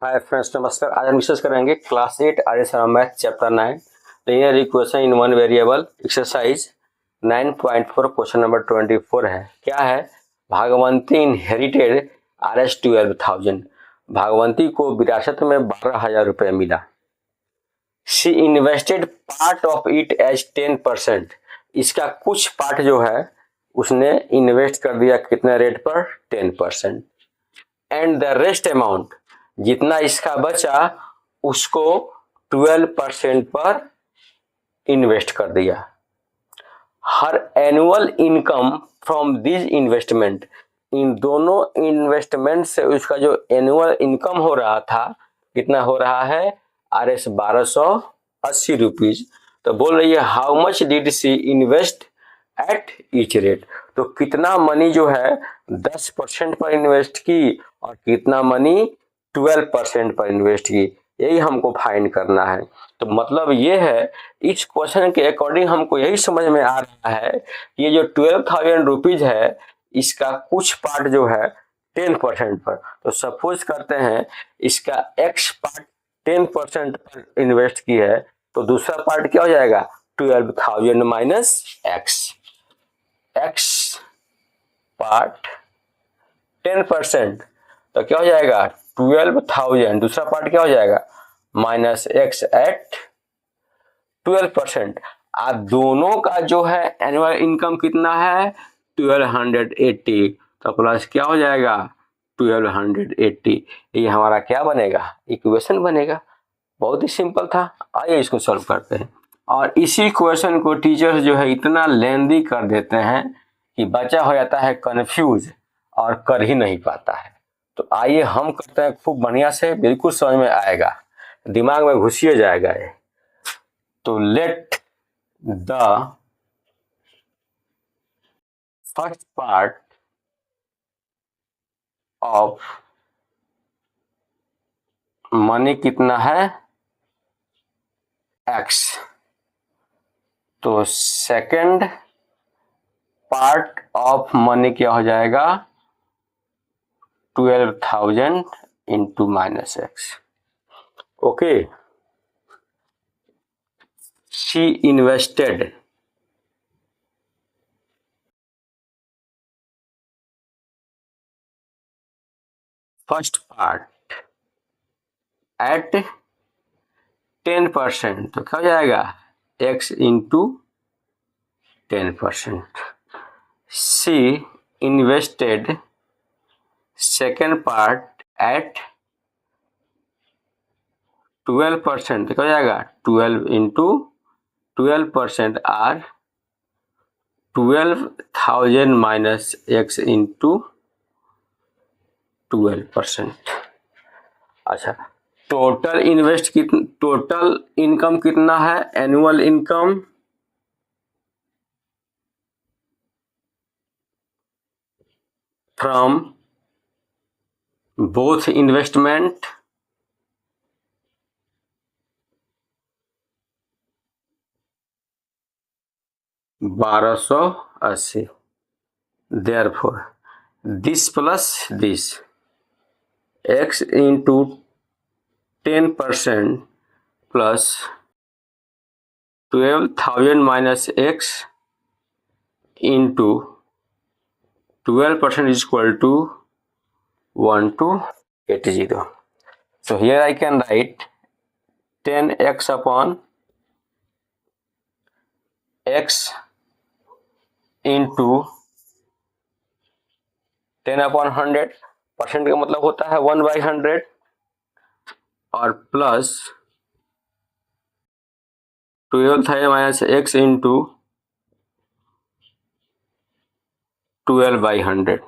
Hi friends, नमस्कार। आज हम डिस्कस करेंगे class 8 Arya Sharma math chapter 9 linear equation in one variable exercise 9.4 question number 24 है। क्या है? Bhagwanti inherited RS 12,000। भागवंती को विरासत में 12,000 रुपए मिला। She invested part of it as 10%। इसका कुछ पार्ट जो है उसने इन्वेस्ट कर दिया कितने रेट पर? 10%। एंड द रेस्ट अमाउंट, जितना इसका बचा उसको 12% पर इन्वेस्ट कर दिया। हर annual income from this investment, इन दोनों इन्वेस्टमेंट से उसका जो एनुअल इनकम हो रहा था कितना हो रहा है? RS 1280 rupees. तो बोल रही है how much did she invest at each rate. तो कितना मनी जो है 10% पर इन्वेस्ट की और कितना मनी 12% पर इन्वेस्ट की, यही हमको फाइंड करना है। तो मतलब ये है, इस क्वेश्चन के अकॉर्डिंग हमको यही समझ में आ रहा है कि ये जो 12,000 रुपीज है इसका कुछ पार्ट जो है 10% पर। तो सपोज करते हैं इसका x पार्ट 10% पर इन्वेस्ट की है, तो दूसरा पार्ट क्या हो जाएगा? 12,000 माइनस x पार्ट 10%, तो क्या हो जाएगा? 12,000। दूसरा पार्ट क्या हो जाएगा? Minus x at 12%। आप दोनों का जो है एनुअल इनकम कितना है? 1280। तो प्लस क्या हो जाएगा? 1280। ये हमारा क्या बनेगा? इक्वेशन बनेगा। बहुत ही सिंपल था। आइए इसको सॉल्व करते हैं। और इसी क्वेश्चन को टीचर्स जो है इतना लेंदी कर देते हैं कि बच्चा हो जाता है कंफ्यूज और कर ही नहीं पाता है। तो आइए हम करते हैं खूब बढ़िया से, बिल्कुल समझ में आएगा, दिमाग में घुसिए जाएगा ये। तो let the first part of money कितना है? x। तो सेकंड पार्ट ऑफ मनी क्या हो जाएगा? 12,000 into minus x। Okay. She invested first part at 10%, तो क्या हो जाएगा? x into 10%। She invested second part at 12%, तो क्या हो जाएगा? 12 into 12% or 12,000 minus x into 12%। अच्छा, टोटल टोटल इनकम कितना है? Annual income from both investment $1280। Therefore, this plus this, x into 10% plus 12,000 minus x into 12% is equal to 1280. So here I can write 10x upon x into 10 upon 100। Percent का मतलब होता है 1/100 और plus 12,000 minus x into 12/100।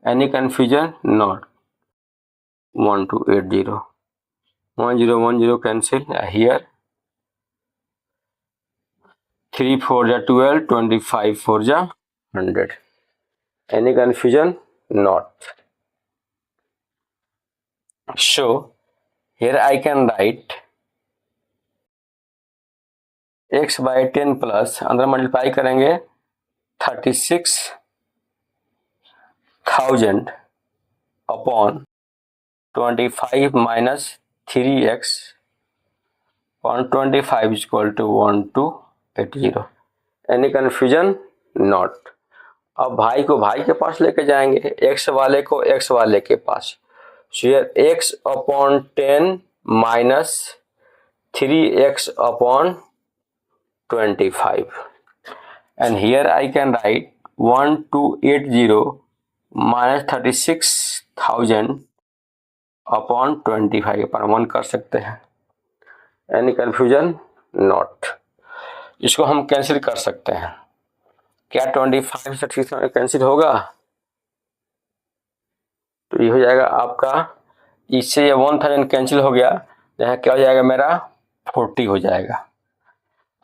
Any confusion? Not. 1280, 1010 cancel here, 3 4 जा 12, 25 4 जा 100। Any confusion? Not. So here I can write x by 10 plus अंदर multiply करेंगे 36,000 upon 25 minus 3x 125 equal to 1280। Any confusion not. अब भाई को भाई के पास लेके जाएंगे, x वाले को x वाले के पास। So here x upon 10 minus 3x upon 25 and here I can write 1280 minus 36,000 upon 25 अपन 1 कर सकते हैं। Any confusion not. इसको हम कैंसिल कर सकते हैं। क्या 25 से 36 कैंसिल होगा? तो ये हो जाएगा आपका, इससे ये 1000 कैंसिल हो गया, यहाँ क्या हो जाएगा मेरा 40 हो जाएगा।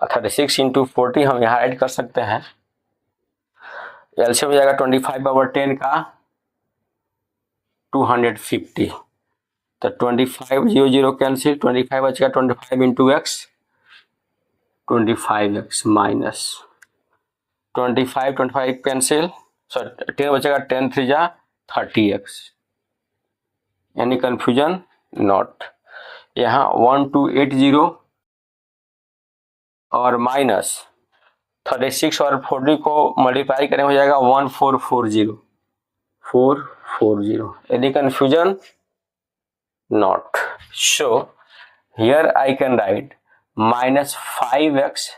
36 इंटू 40 हम यहाँ ऐड कर सकते हैं। एलसीएम हो जाएगा 25/10 का 250। तो 25 0 0 कैंसिल, 25 बचेगा 25 into x 25x minus 25 cancel, sorry 10 बचेगा 10 3 जा 30x। यानी कन्फ्यूजन नॉट। यहाँ 1280 और माइनस 36 और 40 को मल्टीप्लाई करें हो जाएगा 1440। Any confusion not. So here I can write minus 5x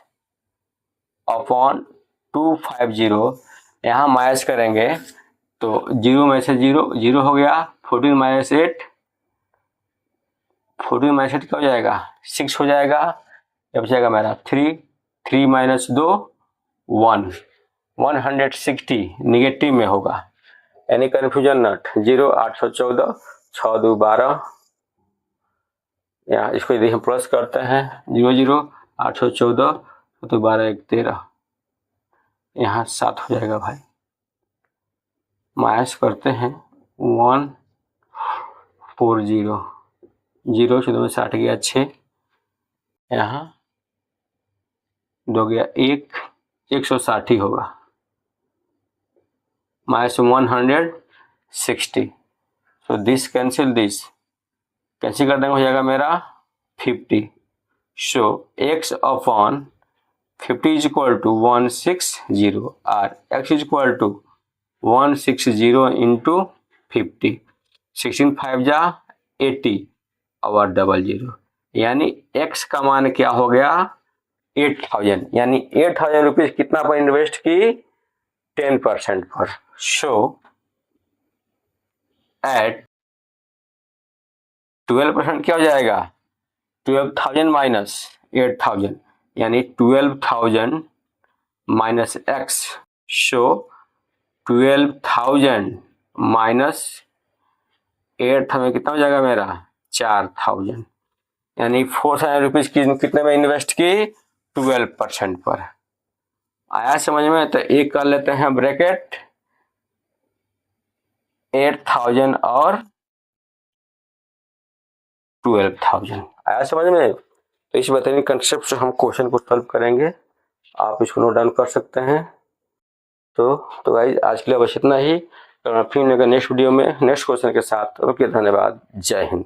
upon 250। यहाँ माइनस करेंगे तो 0 में से 0 0 हो गया, 14 माइनस 8 क्या हो जाएगा 6 हो जाएगा। अब जाएगा मेरा 3 माइनस 2 1 160 निगेटिव में होगा। Any confusion not. 0 814 6 2 12। यहाँ इसको यदि हम प्लस करते हैं 0 0 814 तो 12 1 13, यहाँ 7 हो जाएगा भाई। माइनस करते हैं 140 0 से 2 में 60 गया 6, यहाँ 2 गया 1 160 होगा minus 160। So this cancel, this cancel कर देंगे हो जाएगा मेरा 50। So x upon 50 is equal to 160 और x is equal to 160 into 50। 16 5 जा 80 और 00, यानी x का मान क्या हो गया 8000। यानी 8000 रुपीज कितना पर इन्वेस्ट की 10% पर। सो एट 12% क्या हो जाएगा 12,000 माइनस 8,000, यानी 12,000 माइनस x। सो 12,000 माइनस 8,000 कितना हो जाएगा मेरा 4,000, यानी 4,000 रुपीज कितने में इन्वेस्ट की 12% पर। आया समझ में? तो एक कर लेते हैं ब्रैकेट 8,000 और 12,000। आया समझ में? तो इस बताइए कंसेप्ट से हम क्वेश्चन को सॉल्व करेंगे। आप इसको नोट डाउन कर सकते हैं। तो गाइस आज के लिए बस इतना ही। तो फिर नेक्स्ट वीडियो में नेक्स्ट क्वेश्चन के साथ। ओके, धन्यवाद। जय हिंद।